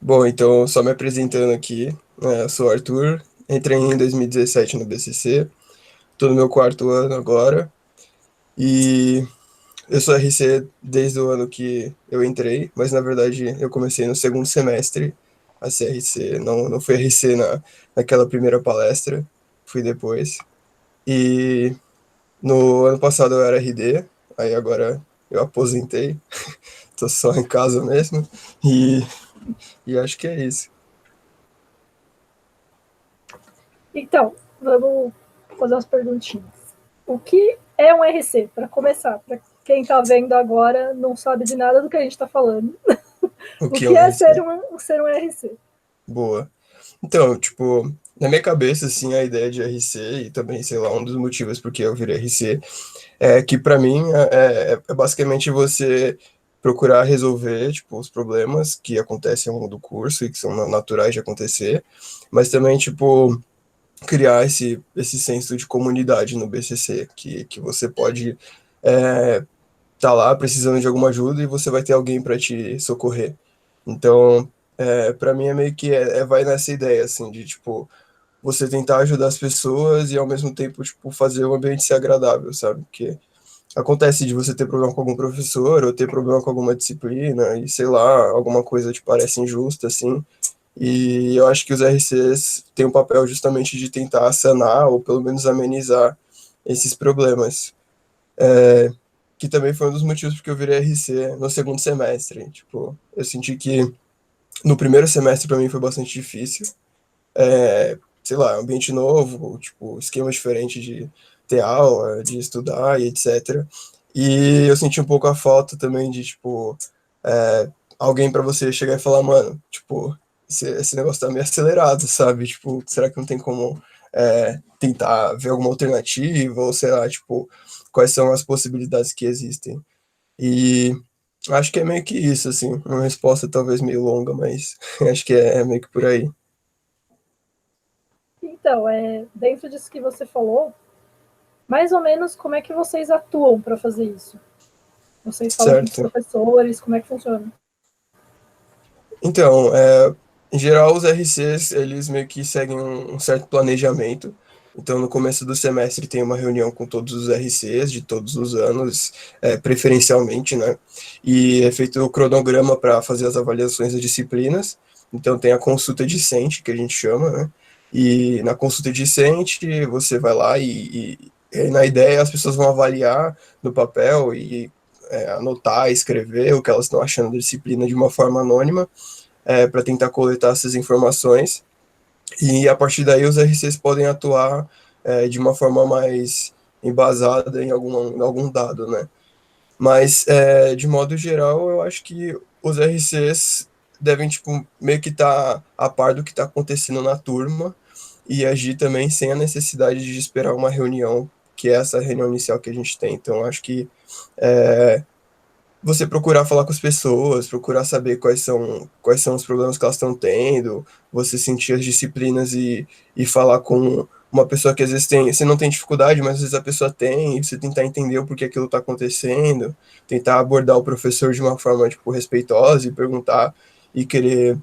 Bom, então, só me apresentando aqui, eu sou o Arthur, entrei em 2017 no BCC, estou no meu quarto ano agora, e eu sou RC desde o ano que eu entrei, mas na verdade eu comecei no segundo semestre a ser RC, não fui RC naquela primeira palestra, fui depois. E no ano passado eu era RD, aí agora eu aposentei, tô só em casa mesmo, e, e acho que é isso. Então, vamos fazer umas perguntinhas. O que é um RC? Para começar, para quem está vendo agora não sabe de nada do que a gente está falando. O O que é que um é RC? ser um RC? Boa. Então, tipo, na minha cabeça, assim, a ideia de RC, e também, sei lá, um dos motivos porque eu virei RC, é que pra mim é basicamente você procurar resolver, tipo, os problemas que acontecem ao longo do curso e que são naturais de acontecer, mas também, tipo, criar esse senso de comunidade no BCC, que você pode tá lá precisando de alguma ajuda e você vai ter alguém para te socorrer. Então, para mim é meio que vai nessa ideia, assim, de, tipo, você tentar ajudar as pessoas e ao mesmo tempo, tipo, fazer o ambiente ser agradável, sabe? Porque acontece de você ter problema com algum professor ou ter problema com alguma disciplina e sei lá, alguma coisa te parece injusta, assim. E eu acho que os RCs têm o papel justamente de tentar sanar ou pelo menos amenizar esses problemas. Que também foi um dos motivos porque eu virei RC no segundo semestre. Tipo, eu senti que no primeiro semestre para mim foi bastante difícil, sei lá, ambiente novo, tipo, esquema diferente de ter aula, de estudar e etc. E eu senti um pouco a falta também de, tipo, alguém para você chegar e falar, mano, tipo, esse negócio tá meio acelerado, sabe? Tipo, será que não tem como tentar ver alguma alternativa? Ou sei lá, tipo, quais são as possibilidades que existem? E acho que é meio que isso, assim, uma resposta talvez meio longa, mas acho que é meio que por aí. Então, dentro disso que você falou, mais ou menos como é que vocês atuam para fazer isso? Vocês falam com os Certo. professores, como é que funciona? Então, em geral, os RCs, eles meio que seguem um certo planejamento. Então, no começo do semestre tem uma reunião com todos os RCs de todos os anos, preferencialmente, né? E é feito o cronograma para fazer as avaliações das disciplinas. Então, tem a consulta discente, que a gente chama, né? E na consulta discente, você vai lá e na ideia as pessoas vão avaliar no papel e anotar, escrever o que elas estão achando da disciplina de uma forma anônima para tentar coletar essas informações. E a partir daí os RCs podem atuar de uma forma mais embasada em algum dado, né? Mas, de modo geral, eu acho que os RCs devem, tipo, meio que estar a par do que está acontecendo na turma e agir também sem a necessidade de esperar uma reunião, que é essa reunião inicial que a gente tem. Então, acho que você procurar falar com as pessoas, procurar saber quais são os problemas que elas estão tendo, você sentir as disciplinas e falar com uma pessoa que às vezes tem, você não tem dificuldade, mas às vezes a pessoa tem, e você tentar entender o porquê aquilo está acontecendo, tentar abordar o professor de uma forma, tipo, respeitosa e perguntar e querer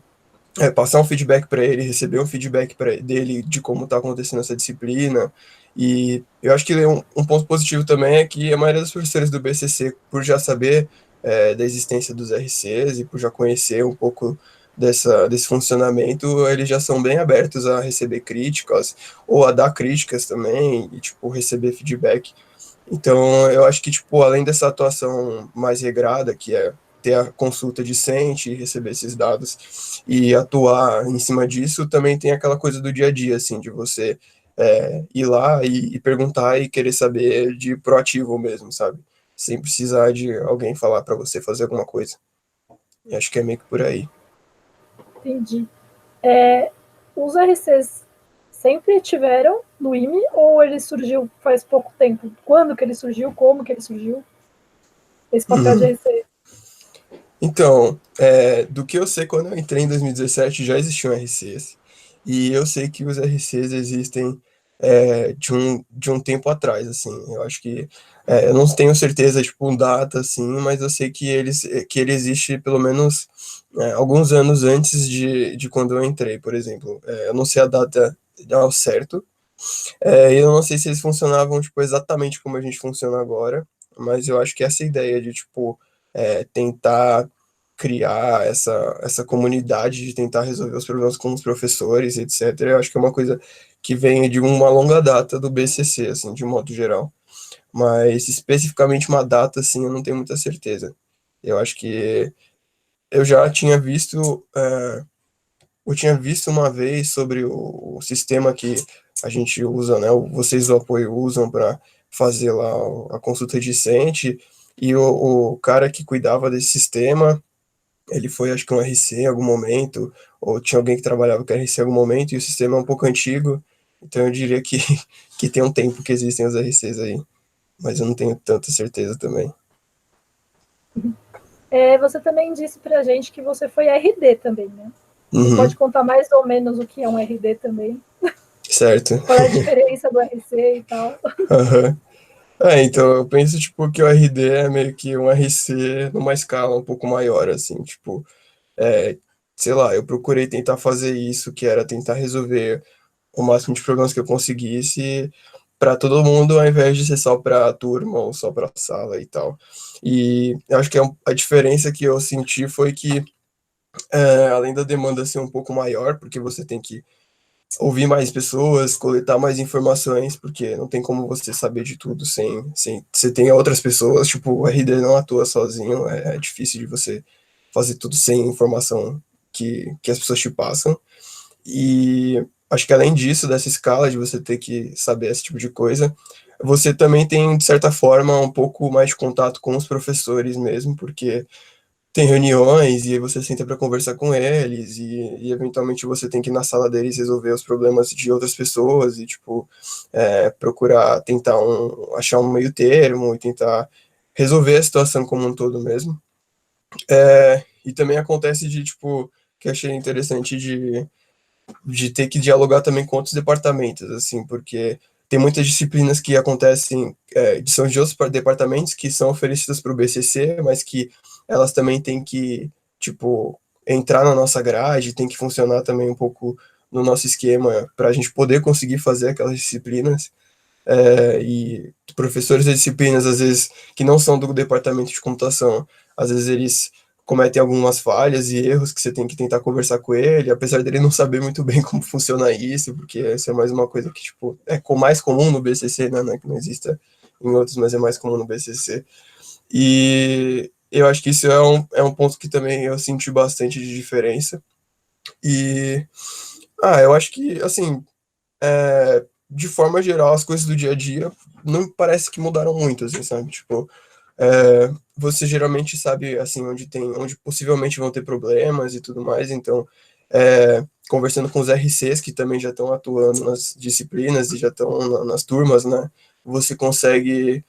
passar um feedback para ele, receber um feedback dele de como está acontecendo essa disciplina. E eu acho que um ponto positivo também é que a maioria dos professores do BCC, por já saber da existência dos RCs e por já conhecer um pouco desse funcionamento, eles já são bem abertos a receber críticas ou a dar críticas também e, tipo, receber feedback. Então, eu acho que, tipo, além dessa atuação mais regrada, que é ter a consulta decente, receber esses dados e atuar em cima disso, também tem aquela coisa do dia a dia, assim, de você ir lá e perguntar e querer saber de proativo mesmo, sabe? Sem precisar de alguém falar para você fazer alguma coisa. E acho que é meio que por aí. Entendi. Os RCs sempre tiveram no IME ou ele surgiu faz pouco tempo? Quando que ele surgiu? Como que ele surgiu? Esse papel de RC? Então, do que eu sei, quando eu entrei em 2017 já existiam RCs. E eu sei que os RCs existem de um tempo atrás, assim. Eu acho que eu não tenho certeza, tipo, data, assim, mas eu sei que ele existe pelo menos alguns anos antes de quando eu entrei, por exemplo. Eu não sei a data ao certo, eu não sei se eles funcionavam, tipo, exatamente como a gente funciona agora, mas eu acho que essa ideia de, tipo, tentar criar essa comunidade, de tentar resolver os problemas com os professores, etc., eu acho que é uma coisa que vem de uma longa data do BCC, assim, de modo geral. Mas especificamente uma data, assim, eu não tenho muita certeza. Eu acho que eu já tinha visto, eu tinha visto uma vez sobre o sistema que a gente usa, né? Vocês do apoio usam para fazer lá a consulta discente, e o cara que cuidava desse sistema, ele foi, acho que um RC em algum momento, ou tinha alguém que trabalhava com RC em algum momento, e o sistema é um pouco antigo, então eu diria que, que tem um tempo que existem os RCs aí, mas eu não tenho tanta certeza também. Você também disse pra gente que você foi RD também, né? Você pode Uhum, contar mais ou menos o que é um RD também? certo. Qual é a diferença do RC e tal? Aham. Então eu penso, tipo, que o RD é meio que um RC numa escala um pouco maior, assim, tipo, é, sei lá, eu procurei tentar fazer isso, que era tentar resolver o máximo de problemas que eu conseguisse para todo mundo, ao invés de ser só para a turma ou só para a sala e tal. E eu acho que a diferença que eu senti foi que, além da demanda ser um pouco maior, porque você tem que ouvir mais pessoas, coletar mais informações, porque não tem como você saber de tudo sem você tem outras pessoas, tipo, o RD não atua sozinho, é difícil de você fazer tudo sem informação que as pessoas te passam. E acho que além disso, dessa escala de você ter que saber esse tipo de coisa, você também tem, de certa forma, um pouco mais de contato com os professores mesmo, porque tem reuniões e aí você senta para conversar com eles e eventualmente você tem que ir na sala deles resolver os problemas de outras pessoas e, tipo, procurar tentar achar um meio termo e tentar resolver a situação como um todo mesmo. E também acontece de, tipo, que eu achei interessante de ter que dialogar também com outros departamentos, assim, porque tem muitas disciplinas que acontecem, são de outros departamentos que são oferecidas para o BCC, mas que elas também têm que, tipo, entrar na nossa grade, tem que funcionar também um pouco no nosso esquema para a gente poder conseguir fazer aquelas disciplinas. E professores de disciplinas, às vezes, que não são do departamento de computação, às vezes eles cometem algumas falhas e erros que você tem que tentar conversar com ele, apesar dele não saber muito bem como funciona isso, porque isso é mais uma coisa que, tipo, mais comum no BCC, né, não é que não exista em outros, mas é mais comum no BCC. E eu acho que isso é um ponto que também eu senti bastante de diferença. E, eu acho que, assim, de forma geral, as coisas do dia a dia não parece que mudaram muito, assim, sabe? Tipo, você geralmente sabe, assim, onde possivelmente vão ter problemas e tudo mais, então, conversando com os RCs que também já estão atuando nas disciplinas e já estão nas turmas, né? Você consegue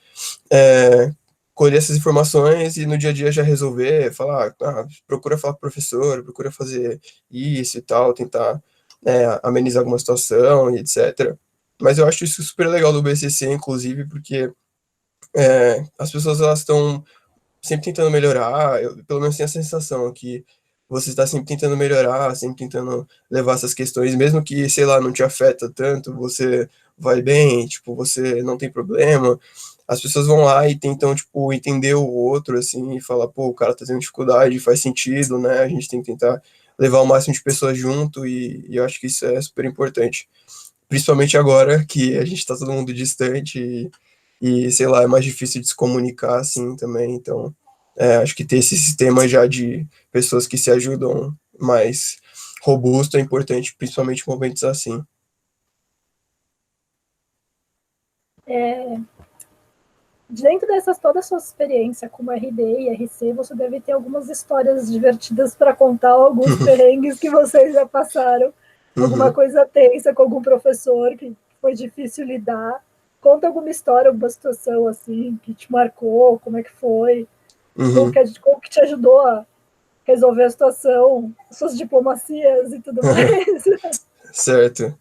colher essas informações e no dia a dia já resolver, falar, procura falar com o professor, procura fazer isso e tal, tentar amenizar alguma situação e etc. Mas eu acho isso super legal do BCC, inclusive, porque as pessoas elas estão sempre tentando melhorar, eu pelo menos tenho a sensação que você está sempre tentando melhorar, sempre tentando levar essas questões, mesmo que, sei lá, não te afeta tanto, você vai bem, tipo, você não tem problema, as pessoas vão lá e tentam, tipo, entender o outro, assim, e falar, pô, o cara tá tendo dificuldade, faz sentido, né, a gente tem que tentar levar o máximo de pessoas junto, e eu acho que isso é super importante. Principalmente agora que a gente tá todo mundo distante sei lá, é mais difícil de se comunicar assim também. Então, acho que ter esse sistema já de pessoas que se ajudam mais robusto é importante, principalmente em momentos assim. Dentro dessas toda a sua experiência como RD e RC, você deve ter algumas histórias divertidas para contar, alguns perrengues que vocês já passaram, alguma Uhum, coisa tensa com algum professor que foi difícil lidar. Conta alguma história, alguma situação assim que te marcou, como é que foi, uhum. como que te ajudou a resolver a situação, suas diplomacias e tudo mais. Certo.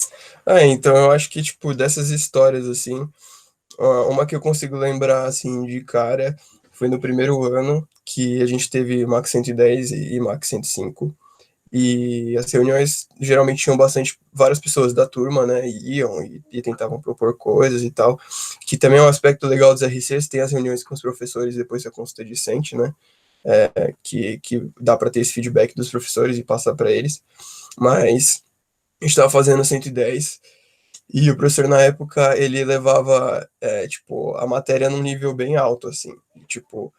Então eu acho que, tipo, dessas histórias, assim, uma que eu consigo lembrar, assim, de cara, foi no primeiro ano, que a gente teve Max 110 e Max 105. E as reuniões geralmente tinham várias pessoas da turma, né, e iam e tentavam propor coisas e tal, que também é um aspecto legal dos RCs, tem as reuniões com os professores depois que a consulta é discente, né, que dá para ter esse feedback dos professores e passar para eles, mas a gente estava fazendo 110 e o professor na época ele levava tipo a matéria num nível bem alto assim, tipo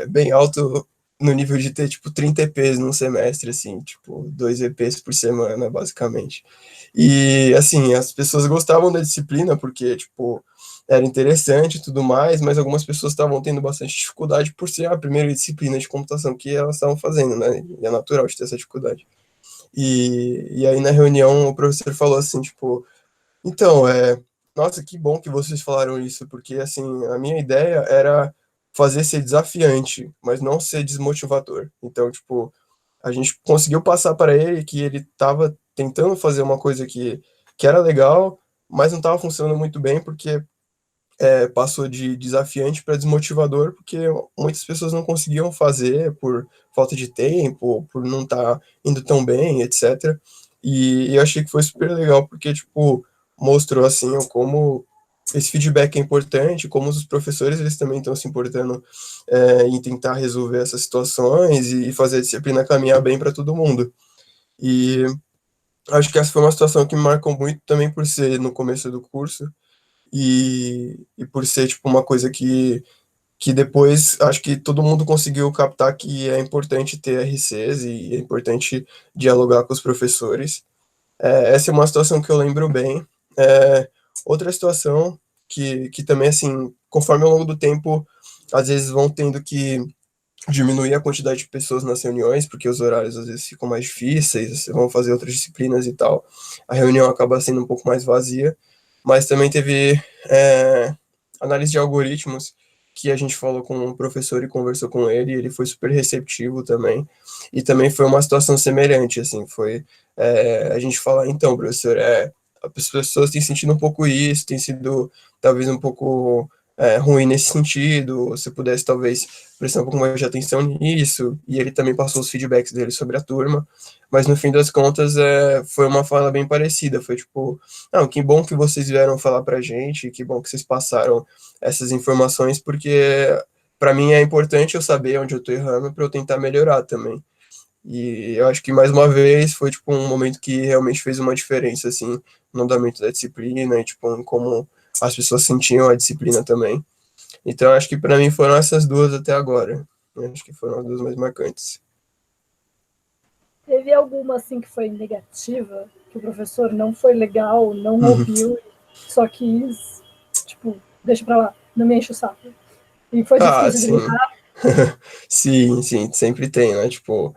bem alto no nível de ter tipo 30 EPs num semestre assim, tipo 2 EPs por semana basicamente. E assim, as pessoas gostavam da disciplina porque tipo era interessante e tudo mais, mas algumas pessoas estavam tendo bastante dificuldade por ser a primeira disciplina de computação que elas estavam fazendo, né? E é natural de ter essa dificuldade. E aí na reunião o professor falou assim, tipo, então, nossa, que bom que vocês falaram isso, porque assim, a minha ideia era fazer ser desafiante, mas não ser desmotivador. Então, tipo, a gente conseguiu passar para ele que ele estava tentando fazer uma coisa que era legal, mas não estava funcionando muito bem, porque passou de desafiante para desmotivador, porque muitas pessoas não conseguiam fazer por falta de tempo, por não estar indo tão bem, etc. E eu achei que foi super legal, porque, tipo, mostrou, assim, como esse feedback é importante, como os professores, eles também estão se importando em tentar resolver essas situações e fazer a disciplina caminhar bem para todo mundo. E acho que essa foi uma situação que me marcou muito também por ser no começo do curso, e por ser tipo uma coisa que depois acho que todo mundo conseguiu captar que é importante ter RCs e é importante dialogar com os professores. Essa é uma situação que eu lembro bem. É, outra situação que também, assim, conforme ao longo do tempo, às vezes vão tendo que diminuir a quantidade de pessoas nas reuniões, porque os horários às vezes ficam mais difíceis, vão fazer outras disciplinas e tal. A reunião acaba sendo um pouco mais vazia, mas também teve análise de algoritmos, que a gente falou com o professor e conversou com ele, e ele foi super receptivo também, e também foi uma situação semelhante, assim, foi a gente falar, então, professor, as pessoas têm sentido um pouco isso, tem sido talvez um pouco ruim nesse sentido, se pudesse talvez prestar um pouco mais de atenção nisso, e ele também passou os feedbacks dele sobre a turma, mas no fim das contas foi uma fala bem parecida, foi tipo, não, que bom que vocês vieram falar pra gente, que bom que vocês passaram essas informações, porque para mim é importante eu saber onde eu tô errando para eu tentar melhorar também. E eu acho que mais uma vez foi tipo um momento que realmente fez uma diferença assim no andamento da disciplina e tipo em como as pessoas sentiam a disciplina também. Então acho que para mim foram essas duas até agora. Acho que foram as duas mais marcantes. Teve alguma assim que foi negativa, que o professor não foi legal, não Uhum. ouviu, só quis, tipo, deixa pra lá, não me enche o saco. E foi Ah, difícil de sim. lidar. Sim, sim, sempre tem, né? Tipo,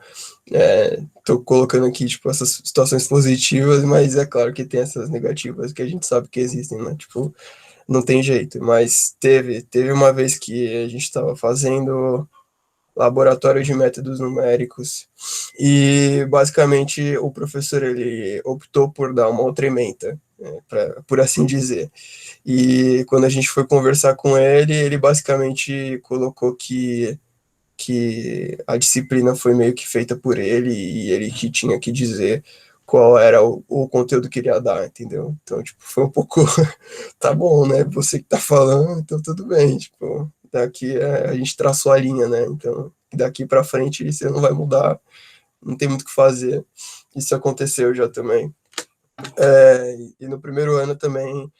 tô colocando aqui, tipo, essas situações positivas, mas é claro que tem essas negativas que a gente sabe que existem, né? Tipo, não tem jeito. Mas teve uma vez que a gente estava fazendo laboratório de métodos numéricos e basicamente o professor ele optou por dar uma outra ementa, por assim dizer. E quando a gente foi conversar com ele, ele basicamente colocou que a disciplina foi meio que feita por ele e ele que tinha que dizer qual era o conteúdo que ele ia dar, entendeu? Então, tipo, foi um pouco, tá bom, né? Você que tá falando, então tudo bem, tipo, daqui a gente traçou a linha, né? Então, daqui para frente você não vai mudar, não tem muito o que fazer. Isso aconteceu já também. E no primeiro ano também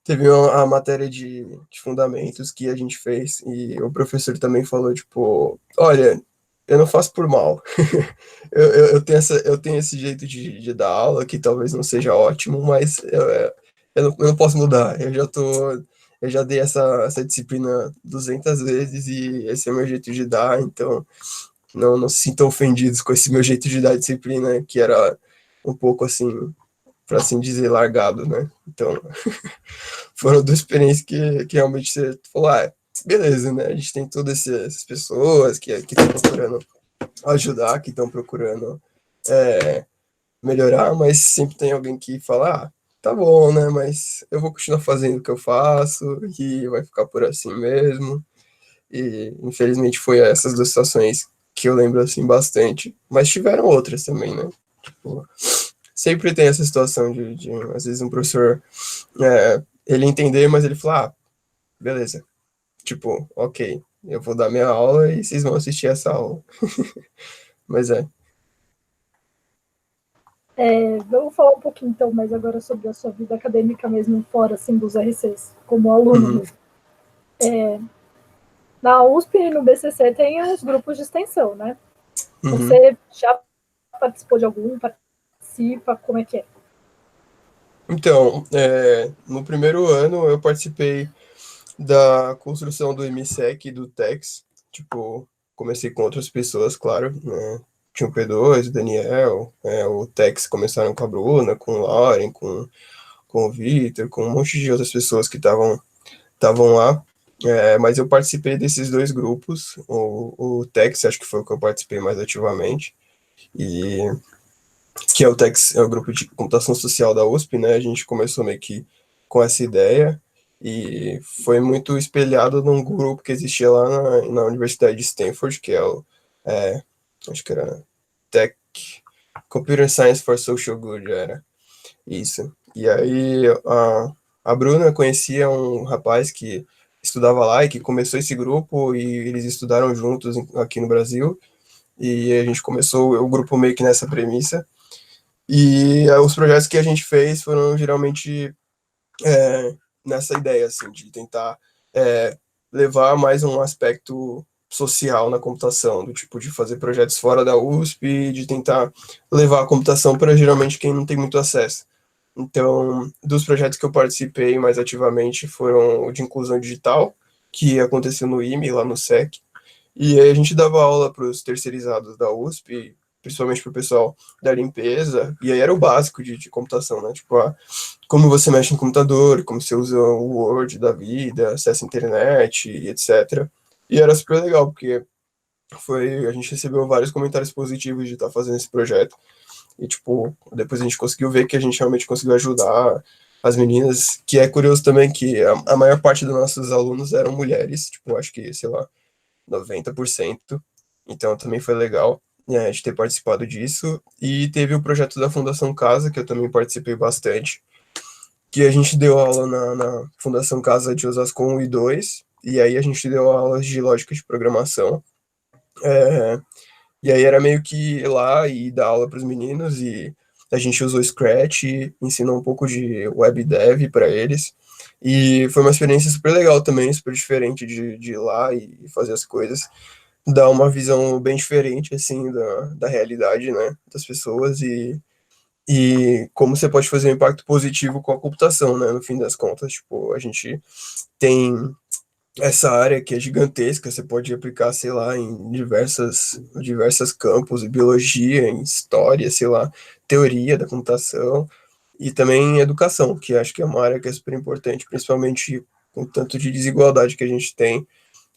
teve a matéria de fundamentos que a gente fez e o professor também falou, tipo, olha, eu não faço por mal. Eu tenho esse jeito de dar aula que talvez não seja ótimo, mas eu não posso mudar. Eu já dei essa disciplina 200 vezes e esse é o meu jeito de dar, então não se sintam ofendidos com esse meu jeito de dar disciplina, que era um pouco assim, para assim dizer, largado, né? Então, foram duas experiências que realmente você falou, beleza, né? A gente tem todas essas pessoas que estão procurando ajudar, que estão procurando melhorar, mas sempre tem alguém que fala, ah, tá bom, né, mas eu vou continuar fazendo o que eu faço e vai ficar por assim mesmo. E infelizmente foi essas duas situações que eu lembro assim bastante, mas tiveram outras também, né? Tipo, sempre tem essa situação de às vezes um professor ele entender, mas ele fala, ah, beleza, tipo, ok, eu vou dar minha aula e vocês vão assistir essa aula. Mas Vamos falar um pouquinho então mais agora sobre a sua vida acadêmica mesmo, fora assim dos RCs, como aluno uhum, mesmo. Na USP e no BCC tem os grupos de extensão, né? uhum. Você já participou de algum? Participa? Como é que é? Então, no primeiro ano eu participei da construção do MSEC e do TEX. Tipo, comecei com outras pessoas, claro, né? Tinha o P2, o Daniel, o TEX começaram com a Bruna, com o Lauren, com o Victor, com um monte de outras pessoas que estavam lá. Mas eu participei desses dois grupos. O TEX, acho que foi o que eu participei mais ativamente. E que é o TEX, é o grupo de computação social da USP, né? A gente começou meio que com essa ideia e foi muito espelhado num grupo que existia lá na Universidade de Stanford, que é, acho que era Tech Computer Science for Social Good, era isso. E aí a Bruna conhecia um rapaz que estudava lá e que começou esse grupo e eles estudaram juntos aqui no Brasil e a gente começou o grupo meio que nessa premissa. E os projetos que a gente fez foram geralmente nessa ideia, assim, de tentar é, levar mais um aspecto social na computação, do tipo de fazer projetos fora da USP, de tentar levar a computação para geralmente quem não tem muito acesso. Então, dos projetos que eu participei mais ativamente foram o de inclusão digital, que aconteceu no IME, lá no SEC, e aí a gente dava aula para os terceirizados da USP, principalmente para o pessoal da limpeza, e aí era o básico de computação, né? Tipo, como você mexe no computador, como você usa o Word da vida, acessa a internet, e etc. E era super legal, porque a gente recebeu vários comentários positivos de estar fazendo esse projeto. E, tipo, depois a gente conseguiu ver que a gente realmente conseguiu ajudar as meninas, que é curioso também que a maior parte dos nossos alunos eram mulheres, tipo, acho que, sei lá, 90%. Então também foi legal, né, de ter participado disso. E teve o projeto da Fundação Casa, que eu também participei bastante, que a gente deu aula na Fundação Casa de Osasco 1 e 2, e aí a gente deu aulas de lógica de programação. É, e aí era meio que ir lá e dar aula para os meninos, e a gente usou Scratch, e ensinou um pouco de web dev para eles. E foi uma experiência super legal também, super diferente de ir lá e fazer as coisas, dá uma visão bem diferente, assim, da realidade, né, das pessoas e como você pode fazer um impacto positivo com a computação, né, no fim das contas. Tipo, a gente tem essa área que é gigantesca, você pode aplicar, sei lá, em diversas campos, em biologia, em história, sei lá, teoria da computação e também em educação, que acho que é uma área que é super importante, principalmente com o tanto de desigualdade que a gente tem.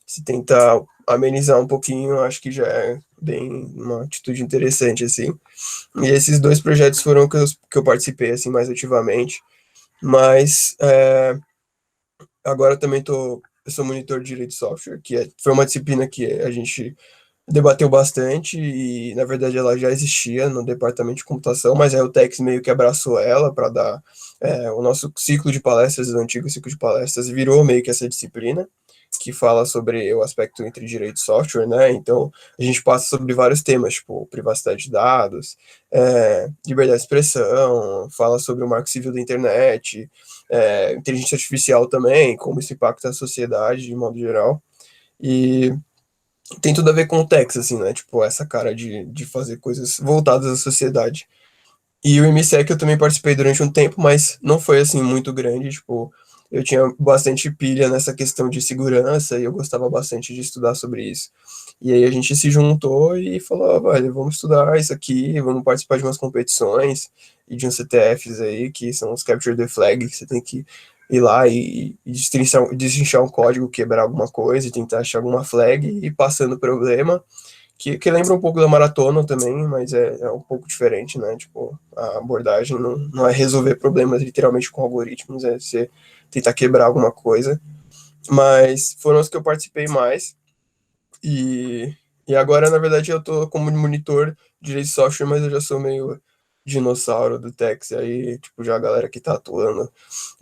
Se tentar amenizar um pouquinho, acho que já é bem uma atitude interessante, assim. E esses dois projetos foram que eu participei, assim, mais ativamente. Mas agora também eu sou monitor de direito de software, foi uma disciplina que a gente debateu bastante e, na verdade, ela já existia no departamento de computação, mas aí o Tex meio que abraçou ela para dar o nosso ciclo de palestras, o antigo ciclo de palestras, virou meio que essa disciplina que fala sobre o aspecto entre direito e software, né? Então, a gente passa sobre vários temas, tipo privacidade de dados, liberdade de expressão, fala sobre o marco civil da internet, inteligência artificial também, como isso impacta a sociedade de modo geral. E tem tudo a ver com o Tex, assim, né? Tipo, essa cara de fazer coisas voltadas à sociedade. E o MSEC eu também participei durante um tempo, mas não foi assim muito grande, tipo, eu tinha bastante pilha nessa questão de segurança e eu gostava bastante de estudar sobre isso. E aí a gente se juntou e falou, ah, velho, vamos estudar isso aqui, vamos participar de umas competições e de uns CTFs aí, que são os Capture the Flag, que você tem que ir lá e destrinchar um código, quebrar alguma coisa e tentar achar alguma flag e ir passando o problema que lembra um pouco da maratona também, mas é um pouco diferente, né? Tipo, a abordagem não é resolver problemas literalmente com algoritmos, é você tentar quebrar alguma coisa. Mas foram os que eu participei mais. E, e agora, na verdade, eu tô como monitor de direito de software, mas eu já sou meio dinossauro do Tex. Aí, tipo, já a galera que tá atuando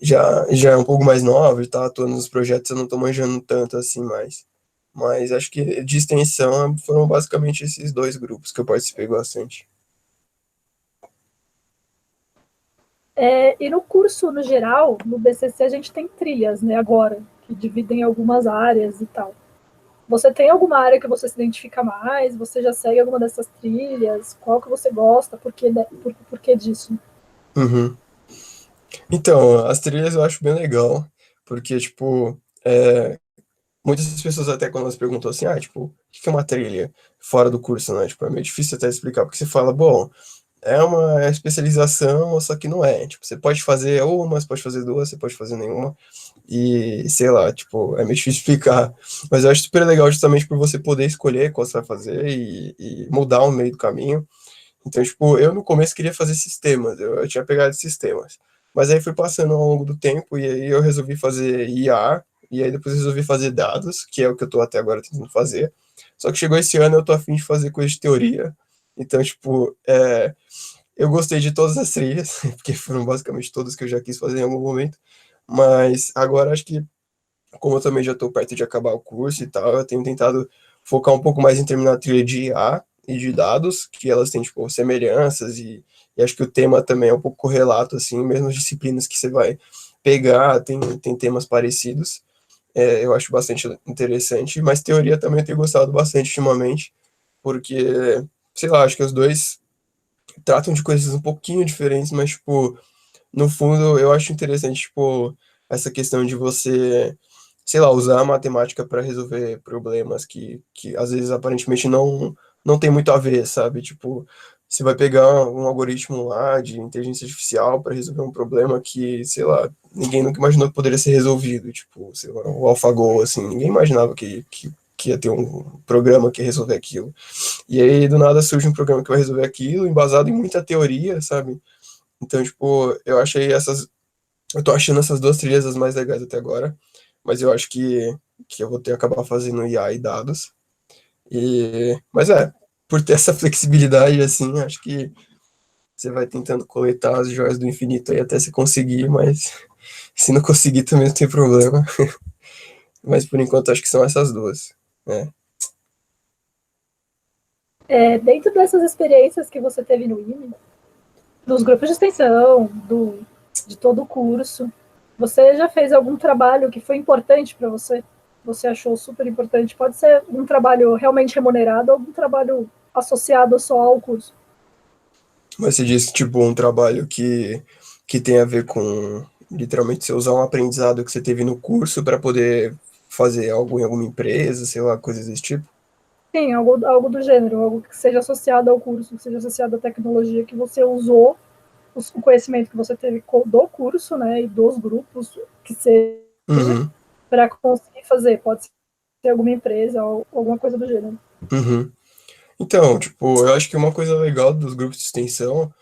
já é um pouco mais nova e tá atuando nos projetos, eu não tô manjando tanto assim mais. Mas acho que de extensão foram basicamente esses dois grupos que eu participei bastante. E no curso, no geral, no BCC, a gente tem trilhas, né, agora, que dividem algumas áreas e tal. Você tem alguma área que você se identifica mais? Você já segue alguma dessas trilhas? Qual que você gosta? Por que disso? Uhum. Então, as trilhas eu acho bem legal, porque, tipo, é, muitas pessoas até quando elas perguntam assim, tipo, o que é uma trilha fora do curso, né? Tipo, é meio difícil até explicar, porque você fala, bom, é uma especialização, só que não é. Tipo, você pode fazer uma, você pode fazer duas, você pode fazer nenhuma. E, sei lá, tipo, é meio difícil explicar. Mas eu acho super legal justamente por você poder escolher qual você vai fazer e mudar o meio do caminho. Então, tipo, eu no começo queria fazer sistemas, eu tinha pegado sistemas. Mas aí foi passando ao longo do tempo e aí eu resolvi fazer IA, e aí depois resolvi fazer dados, que é o que eu tô até agora tentando fazer. Só que chegou esse ano eu tô a fim de fazer coisa de teoria. Então, tipo, eu gostei de todas as trilhas, porque foram basicamente todas que eu já quis fazer em algum momento. Mas agora acho que, como eu também já estou perto de acabar o curso e tal, eu tenho tentado focar um pouco mais em terminar a trilha de IA e de dados, que elas têm, tipo, semelhanças e acho que o tema também é um pouco correlato, assim, mesmo as disciplinas que você vai pegar, tem temas parecidos. Eu acho bastante interessante, mas teoria também eu tenho gostado bastante ultimamente, porque, sei lá, acho que os dois tratam de coisas um pouquinho diferentes, mas, tipo, no fundo, eu acho interessante, tipo, essa questão de você, sei lá, usar a matemática para resolver problemas que às vezes aparentemente não tem muito a ver, sabe? Tipo, você vai pegar um algoritmo lá de inteligência artificial para resolver um problema que, sei lá, ninguém nunca imaginou que poderia ser resolvido, tipo, sei lá, o AlphaGo, assim, ninguém imaginava que ia ter um programa que ia resolver aquilo. E aí, do nada, surge um programa que vai resolver aquilo, embasado em muita teoria, sabe? Então, tipo, eu tô achando essas duas trilhas as mais legais até agora, mas eu acho que eu vou ter que acabar fazendo IA e dados. Mas por ter essa flexibilidade, assim, acho que você vai tentando coletar as joias do infinito aí até você conseguir, mas se não conseguir também não tem problema. Mas por enquanto acho que são essas duas, né? Dentro dessas experiências que você teve no IME, dos grupos de extensão, de todo o curso, você já fez algum trabalho que foi importante para você? Você achou super importante? Pode ser um trabalho realmente remunerado ou algum trabalho associado só ao curso. Mas você disse, tipo, um trabalho que tem a ver com literalmente você usar um aprendizado que você teve no curso para poder fazer algo em alguma empresa, sei lá, coisas desse tipo. Sim, algo do gênero, algo que seja associado ao curso, que seja associado à tecnologia que você usou, o conhecimento que você teve do curso, né, e dos grupos, que seja, Uhum, para conseguir fazer. Pode ser alguma empresa ou alguma coisa do gênero. uhum. Então, tipo, eu acho que uma coisa legal dos grupos de extensão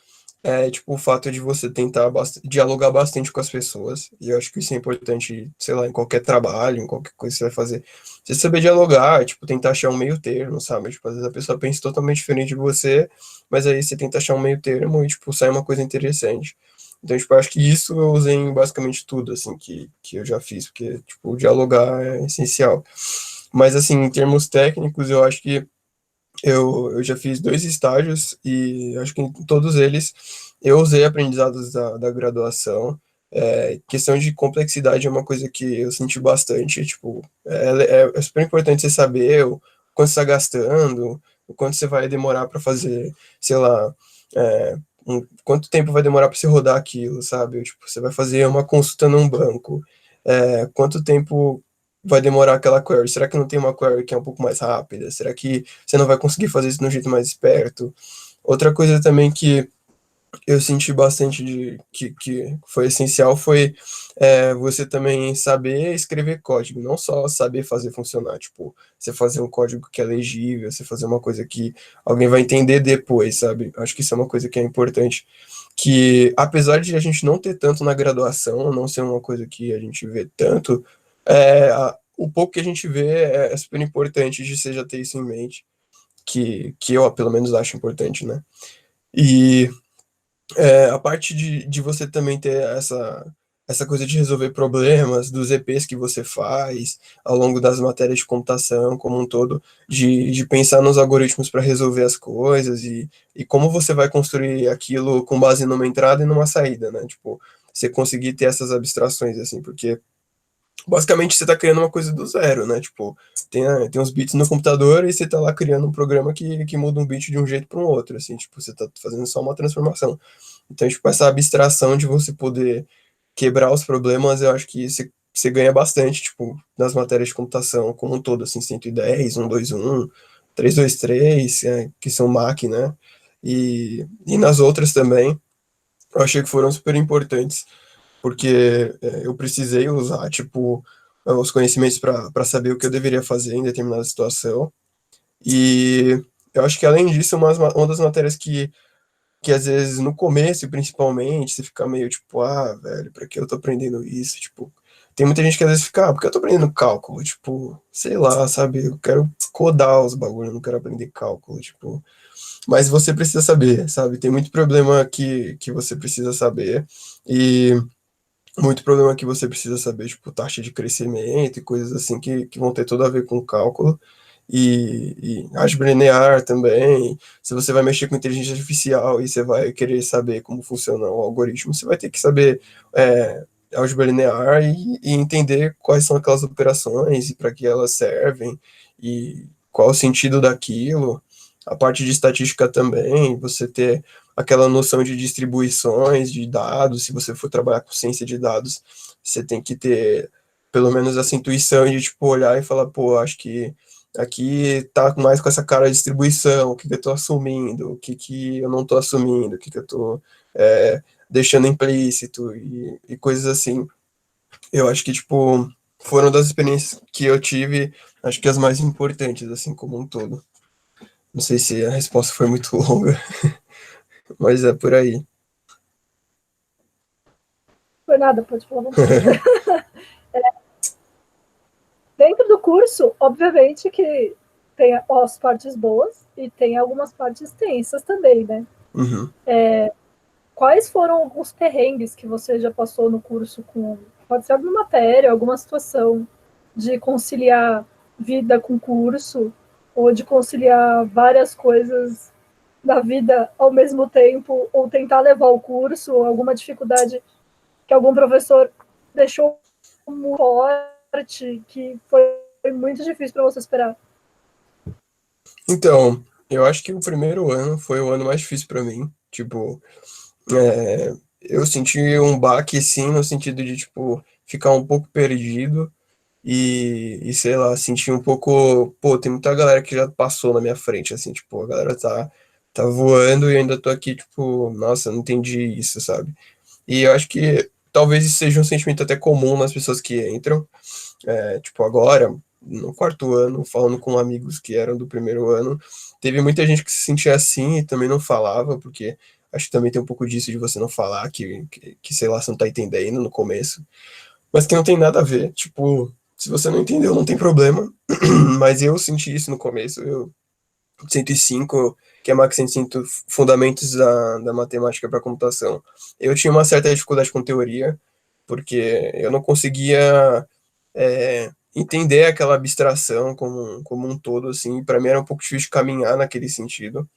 é, tipo, o fato de você tentar dialogar bastante com as pessoas. E eu acho que isso é importante, sei lá, em qualquer trabalho, em qualquer coisa que você vai fazer. Você saber dialogar, tipo, tentar achar um meio termo, sabe? Tipo, às vezes a pessoa pensa totalmente diferente de você, mas aí você tenta achar um meio termo e, tipo, sai uma coisa interessante. Então, tipo, eu acho que isso eu usei em basicamente tudo, assim, que eu já fiz, porque, tipo, dialogar é essencial. Mas, assim, em termos técnicos, eu acho que eu já fiz dois estágios e acho que em todos eles eu usei aprendizados da graduação. Questão de complexidade é uma coisa que eu senti bastante. Tipo, é super importante você saber o quanto você está gastando, o quanto você vai demorar para fazer, sei lá, quanto tempo vai demorar para você rodar aquilo, sabe? Tipo, você vai fazer uma consulta num banco, quanto tempo vai demorar aquela query? Será que não tem uma query que é um pouco mais rápida? Será que você não vai conseguir fazer isso de um jeito mais esperto? Outra coisa também que eu senti bastante que foi essencial foi você também saber escrever código, não só saber fazer funcionar, tipo, você fazer um código que é legível, você fazer uma coisa que alguém vai entender depois, sabe? Acho que isso é uma coisa que é importante, que apesar de a gente não ter tanto na graduação, não ser uma coisa que a gente vê tanto, o pouco que a gente vê é super importante de você já ter isso em mente, que eu pelo menos acho importante, né? E a parte de você também ter essa coisa de resolver problemas, dos EPs que você faz ao longo das matérias de computação como um todo, de pensar nos algoritmos para resolver as coisas e como você vai construir aquilo com base numa entrada e numa saída, né? Tipo, você conseguir ter essas abstrações, assim, porque basicamente você está criando uma coisa do zero, né? Tipo, tem uns bits no computador e você está lá criando um programa que muda um bit de um jeito para um outro, assim, tipo, você está fazendo só uma transformação. Então, tipo, essa abstração de você poder quebrar os problemas, eu acho que você ganha bastante, tipo, nas matérias de computação como um todo, assim, 110, 121, 323, que são MAC, né? E nas outras também, eu achei que foram super importantes porque eu precisei usar, tipo, os conhecimentos para saber o que eu deveria fazer em determinada situação. E eu acho que, além disso, uma das matérias que, às vezes, no começo, principalmente, você fica meio tipo, ah, velho, pra que eu tô aprendendo isso? Tipo, tem muita gente que às vezes fica, ah, por que eu tô aprendendo cálculo? Tipo, sei lá, sabe? Eu quero codar os bagulhos, eu não quero aprender cálculo, tipo. Mas você precisa saber, sabe? Tem muito problema que você precisa saber. E muito problema que você precisa saber, tipo, taxa de crescimento e coisas assim que vão ter tudo a ver com cálculo. E álgebra linear também. Se você vai mexer com inteligência artificial e você vai querer saber como funciona o algoritmo, você vai ter que saber álgebra linear e entender quais são aquelas operações e para que elas servem e qual o sentido daquilo. A parte de estatística também, você ter aquela noção de distribuições de dados, se você for trabalhar com ciência de dados, você tem que ter pelo menos essa intuição de tipo olhar e falar, pô, acho que aqui tá mais com essa cara de distribuição, o que que eu tô assumindo, o que que eu não tô assumindo, o que que eu tô deixando implícito e coisas assim. Eu acho que, tipo, foram das experiências que eu tive, acho que as mais importantes, assim, como um todo. Não sei se a resposta foi muito longa, mas é por aí. Foi nada, pode falar à vontade. Dentro do curso, obviamente que tem as partes boas e tem algumas partes tensas também, né? Uhum. Quais foram os perrengues que você já passou no curso com, pode ser alguma matéria, alguma situação de conciliar vida com curso ou de conciliar várias coisas da vida ao mesmo tempo ou tentar levar o curso ou alguma dificuldade que algum professor deixou muito forte que foi muito difícil para você esperar? Então, eu acho que o primeiro ano foi o ano mais difícil para mim. Tipo, eu senti um baque, sim, no sentido de, tipo, ficar um pouco perdido e sei lá, senti um pouco. Pô, tem muita galera que já passou na minha frente, assim, tipo, a galera tá voando e eu ainda tô aqui, tipo, nossa, não entendi isso, sabe? E eu acho que talvez isso seja um sentimento até comum nas pessoas que entram. Tipo, agora, no quarto ano, falando com amigos que eram do primeiro ano, teve muita gente que se sentia assim e também não falava, porque acho que também tem um pouco disso de você não falar, que sei lá, você não tá entendendo no começo, mas que não tem nada a ver. Tipo, se você não entendeu, não tem problema, mas eu senti isso no começo, eu 105, que é Max 105 Fundamentos da Matemática para Computação. Eu tinha uma certa dificuldade com teoria, porque eu não conseguia entender aquela abstração como um todo, assim, para mim era um pouco difícil de caminhar naquele sentido.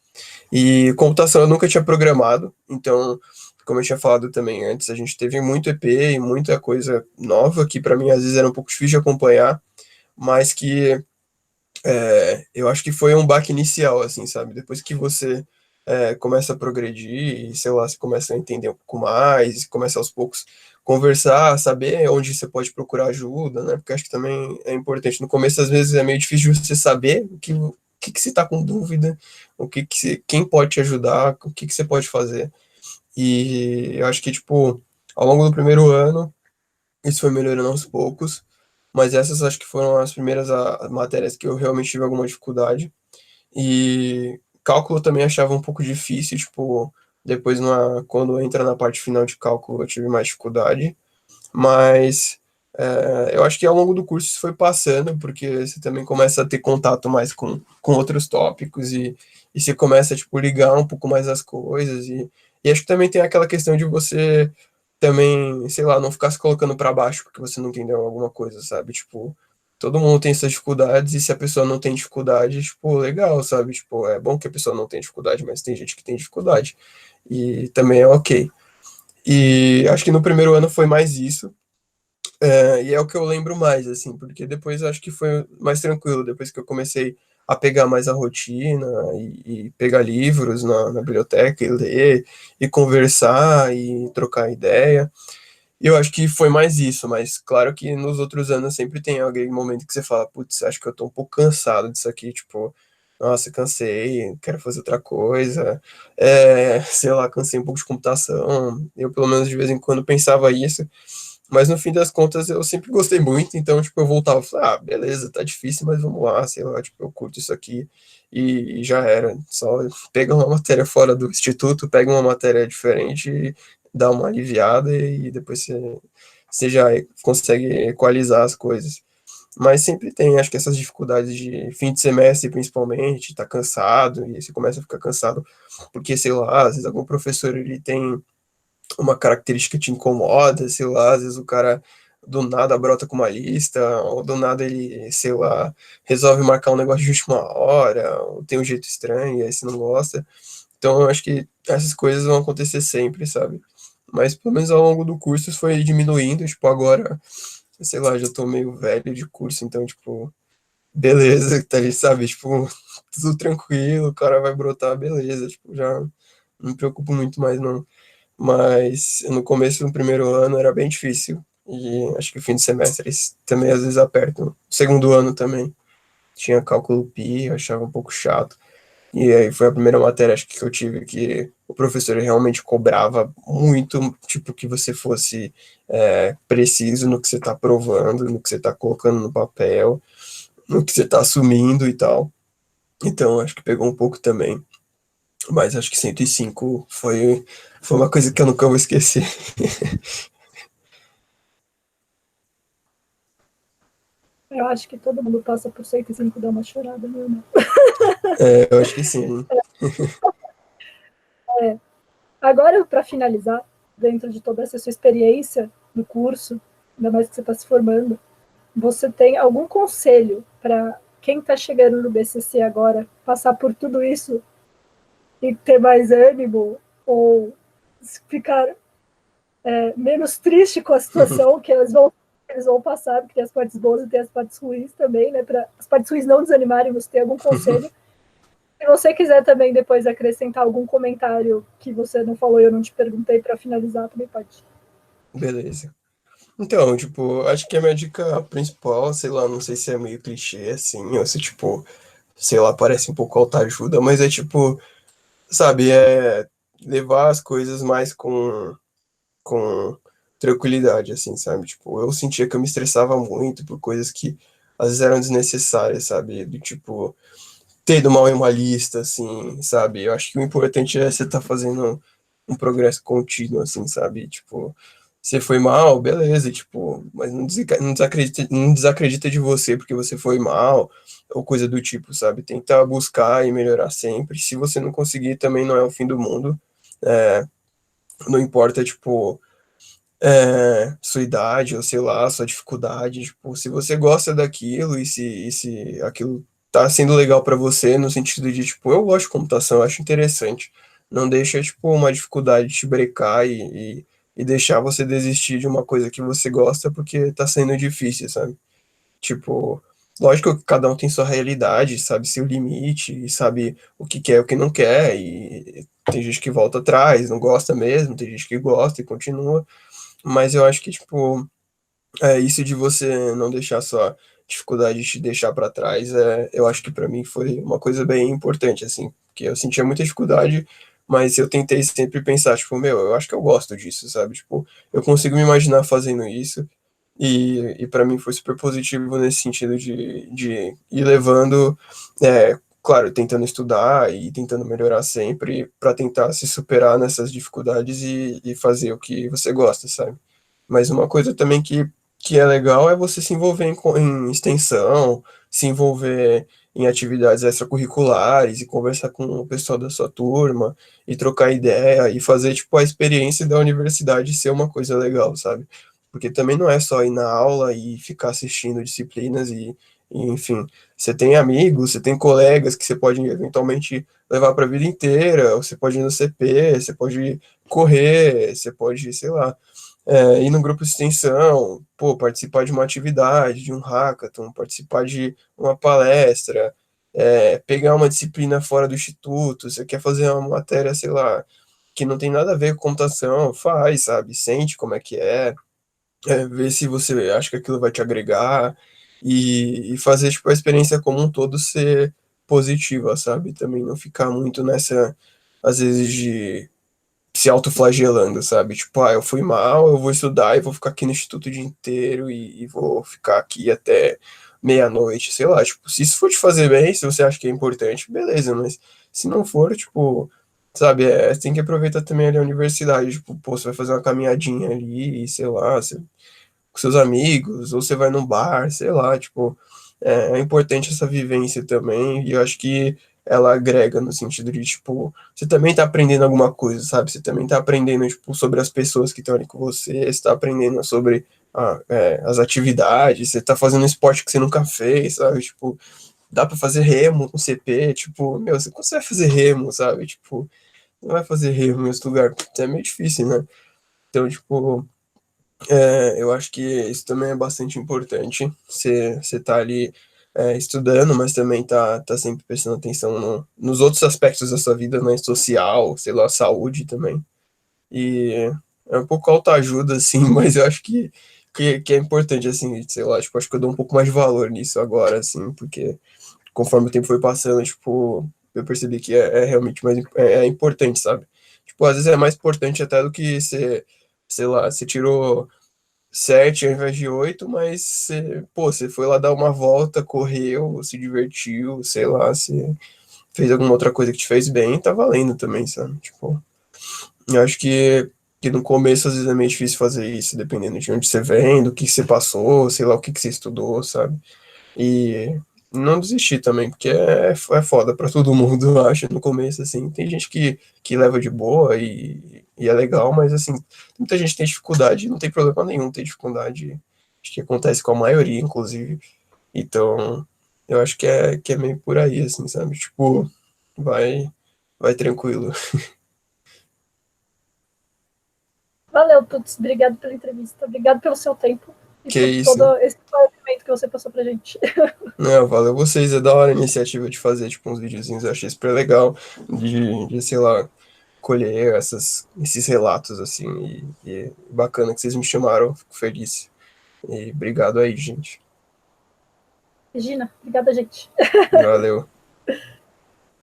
E computação eu nunca tinha programado, então, como eu tinha falado também antes, a gente teve muito EP e muita coisa nova que para mim às vezes era um pouco difícil de acompanhar, mas que eu acho que foi um baque inicial, assim, sabe? Depois que você começa a progredir, e, sei lá, você começa a entender um pouco mais, começa aos poucos conversar, saber onde você pode procurar ajuda, né? Porque acho que também é importante. No começo, às vezes, é meio difícil de você saber o que que você está com dúvida, quem pode te ajudar, o que que você pode fazer. E eu acho que, tipo, ao longo do primeiro ano, isso foi melhorando aos poucos, mas essas acho que foram as primeiras matérias que eu realmente tive alguma dificuldade. E cálculo também achava um pouco difícil, tipo, depois quando entra na parte final de cálculo eu tive mais dificuldade, mas eu acho que ao longo do curso isso foi passando, porque você também começa a ter contato mais com outros tópicos e você começa, tipo, ligar um pouco mais as coisas e acho que também tem aquela questão de você também, sei lá, não ficar se colocando para baixo porque você não entendeu alguma coisa, sabe? Tipo, todo mundo tem suas dificuldades e se a pessoa não tem dificuldade, tipo, legal, sabe? Tipo, é bom que a pessoa não tenha dificuldade, mas tem gente que tem dificuldade e também é ok. E acho que no primeiro ano foi mais isso. E é o que eu lembro mais, assim, porque depois eu acho que foi mais tranquilo, depois que eu comecei a pegar mais a rotina e pegar livros na biblioteca e ler e conversar e trocar ideia. E eu acho que foi mais isso, mas claro que nos outros anos sempre tem alguém momento que você fala, putz, acho que eu tô um pouco cansado disso aqui, tipo, nossa, cansei, quero fazer outra coisa, sei lá, cansei um pouco de computação. Eu, pelo menos, de vez em quando pensava isso, mas no fim das contas eu sempre gostei muito, então, tipo, eu voltava e falava, ah, beleza, tá difícil, mas vamos lá, sei lá, tipo, eu curto isso aqui e já era. Só pega uma matéria fora do instituto, pega uma matéria diferente e dá uma aliviada e depois você já consegue equalizar as coisas. Mas sempre tem, acho que essas dificuldades de fim de semestre, principalmente, tá cansado, e aí você começa a ficar cansado, porque, sei lá, às vezes algum professor ele tem uma característica que te incomoda, sei lá, às vezes o cara do nada brota com uma lista, ou do nada ele, sei lá, resolve marcar um negócio de última hora, ou tem um jeito estranho, e aí você não gosta. Então eu acho que essas coisas vão acontecer sempre, sabe? Mas pelo menos ao longo do curso isso foi diminuindo, tipo, agora, sei lá, já tô meio velho de curso, então, tipo, beleza, tá ali, sabe? Tipo, tudo tranquilo, o cara vai brotar, beleza, tipo, já não me preocupo muito mais, não. Mas no começo do primeiro ano era bem difícil. E acho que o fim de semestre eles também às vezes apertam. Segundo ano também. Tinha cálculo pi, eu achava um pouco chato. E aí foi a primeira matéria acho que eu tive que o professor realmente cobrava muito, tipo, que você fosse preciso no que você está provando, no que você está colocando no papel, no que você está assumindo e tal. Então acho que pegou um pouco também. Mas acho que 105 foi uma coisa que eu nunca vou esquecer. Eu acho que todo mundo passa por 105 dá uma chorada, meu irmão. Eu acho que sim. Agora, para finalizar, dentro de toda essa sua experiência no curso, ainda mais que você está se formando, você tem algum conselho para quem está chegando no BCC agora, passar por tudo isso e ter mais ânimo ou ficar menos triste com a situação que eles vão passar, porque tem as partes boas e tem as partes ruins também, né? Para as partes ruins não desanimarem, você tem algum conselho. Se você quiser também depois acrescentar algum comentário que você não falou e eu não te perguntei para finalizar, também pode. Beleza. Então, tipo, acho que a minha dica principal, sei lá, não sei se é meio clichê, assim, ou se, tipo, sei lá, parece um pouco autoajuda, mas é tipo, sabe, levar as coisas mais com tranquilidade, assim, sabe? Tipo, eu sentia que eu me estressava muito por coisas que às vezes eram desnecessárias, sabe? Do tipo, ter ido mal em uma lista, assim, sabe? Eu acho que o importante é você estar fazendo um progresso contínuo, assim, sabe? Tipo, você foi mal, beleza, tipo, mas não desacredita de você porque você foi mal, ou coisa do tipo, sabe? Tenta buscar e melhorar sempre. Se você não conseguir, também não é o fim do mundo. É, não importa, tipo, sua idade, ou sei lá, sua dificuldade, tipo, se você gosta daquilo e se aquilo tá sendo legal para você, no sentido de, tipo, eu gosto de computação, eu acho interessante, não deixa, tipo, uma dificuldade te brecar e deixar você desistir de uma coisa que você gosta porque tá sendo difícil, sabe? Tipo, lógico que cada um tem sua realidade, sabe seu limite, e sabe o que quer e o que não quer, e tem gente que volta atrás, não gosta mesmo, tem gente que gosta e continua, mas eu acho que, tipo, isso de você não deixar sua dificuldade te deixar para trás, eu acho que para mim foi uma coisa bem importante, assim, porque eu sentia muita dificuldade, mas eu tentei sempre pensar, tipo, meu, eu acho que eu gosto disso, sabe? Tipo, eu consigo me imaginar fazendo isso, e para mim foi super positivo nesse sentido de ir levando, claro, tentando estudar e tentando melhorar sempre para tentar se superar nessas dificuldades e fazer o que você gosta, sabe? Mas uma coisa também que é legal é você se envolver em extensão, se envolver em atividades extracurriculares e conversar com o pessoal da sua turma e trocar ideia e fazer, tipo, a experiência da universidade ser uma coisa legal, sabe? Porque também não é só ir na aula e ficar assistindo disciplinas enfim, você tem amigos, você tem colegas que você pode eventualmente levar para a vida inteira, você pode ir no CP, você pode correr, você pode, sei lá, ir no grupo de extensão, pô, participar de uma atividade, de um hackathon, participar de uma palestra, pegar uma disciplina fora do instituto, você quer fazer uma matéria, sei lá, que não tem nada a ver com computação, faz, sabe? Sente como é que ver se você acha que aquilo vai te agregar e fazer, tipo, a experiência como um todo ser positiva, sabe? Também não ficar muito nessa, às vezes, de se autoflagelando, sabe? Tipo, eu fui mal, eu vou estudar e vou ficar aqui no instituto o dia inteiro e vou ficar aqui até meia-noite, sei lá. Tipo, se isso for te fazer bem, se você acha que é importante, beleza, mas se não for, tipo, sabe, você tem que aproveitar também ali a universidade. Tipo, pô, você vai fazer uma caminhadinha ali, sei lá, com seus amigos, ou você vai num bar, sei lá, tipo, é importante essa vivência também, e eu acho que ela agrega no sentido de, tipo, você também tá aprendendo alguma coisa, sabe? Você também tá aprendendo, tipo, sobre as pessoas que estão ali com você, você tá aprendendo sobre as atividades, você tá fazendo um esporte que você nunca fez, sabe? Tipo, dá pra fazer remo com CP, tipo, meu, quando você vai fazer remo, sabe? Tipo, não vai fazer remo em outro lugar, é meio difícil, né? Então, tipo, eu acho que isso também é bastante importante. Você tá ali estudando, mas também tá sempre prestando atenção nos outros aspectos da sua vida, né? Social, sei lá, saúde também. E é um pouco autoajuda, assim, mas eu acho que é importante, assim, sei lá, tipo, acho que eu dou um pouco mais de valor nisso agora, assim, porque conforme o tempo foi passando, tipo, eu percebi que é realmente mais é importante, sabe? Tipo, às vezes é mais importante até do que você, sei lá, você tirou 7 ao invés de 8, mas você, pô, você foi lá dar uma volta, correu, se divertiu, sei lá, você fez alguma outra coisa que te fez bem, tá valendo também, sabe? Tipo, eu acho que no começo às vezes é meio difícil fazer isso, dependendo de onde você vem, do que você passou, sei lá, o que você estudou, sabe? E não desistir também, porque é foda pra todo mundo, eu acho, no começo, assim. Tem gente que leva de boa e é legal, mas, assim, muita gente tem dificuldade, não tem problema nenhum ter dificuldade. Acho que acontece com a maioria, inclusive. Então, eu acho que é meio por aí, assim, sabe? Tipo, vai, vai tranquilo. Valeu, Tuts. Obrigado pela entrevista. Obrigado pelo seu tempo e Que por isso. todo esse conhecimento que você passou pra gente. Não, valeu vocês. É da hora a iniciativa de fazer, tipo, uns videozinhos. Eu achei super legal sei lá, colher esses relatos, assim, e bacana que vocês me chamaram, fico feliz. E obrigado aí, gente. Regina, obrigada, gente. Valeu.